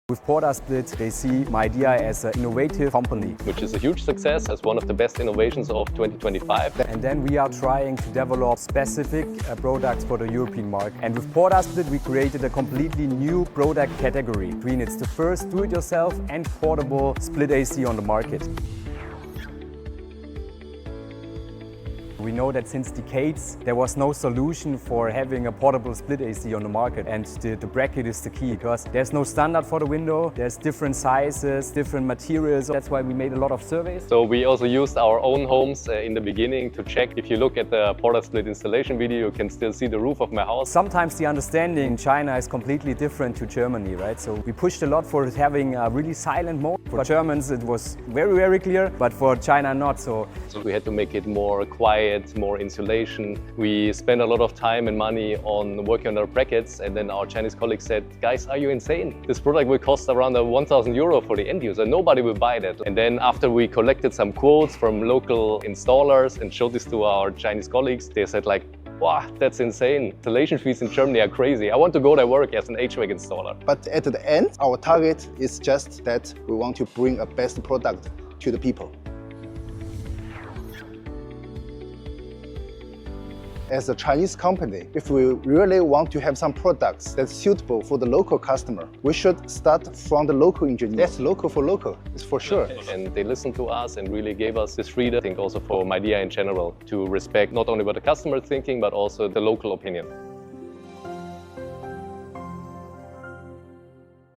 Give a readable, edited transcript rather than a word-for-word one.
With PortaSplit, they see Midea as an innovative company. Which is a huge success, as one of the best innovations of 2025. And then we are trying to develop specific products for the European market. And with PortaSplit, we created a completely new product category. It's the first do-it-yourself and portable split AC on the market. We know that since decades there was no solution for having a portable split AC on the market, and the bracket is the key because there's no standard for the window, there's different sizes, different materials. That's why we made a lot of surveys. So we also used our own homes in the beginning to check. If you look at the PortaSplit installation video, you can still see the roof of my house. Sometimes the understanding in China is completely different to Germany, right? So we pushed a lot for having a really silent mode. For Germans it was very, very clear, but for China not so. So we had to make it more quiet, more insulation. We spent a lot of time and money on working on our brackets, and then our Chinese colleagues said, guys, are you insane? This product will cost around 1,000 euro for the end user. Nobody will buy that. And then after we collected some quotes from local installers and showed this to our Chinese colleagues, they said like, wow, that's insane. Installation fees in Germany are crazy. I want to go to work as an HVAC installer. But at the end, our target is just that we want to bring a best product to the people. As a Chinese company, if we really want to have some products that's suitable for the local customer, we should start from the local engineer. That's local for local, it's for sure. And they listened to us and really gave us this freedom, I think also for Midea in general, to respect not only what the customer is thinking, but also the local opinion.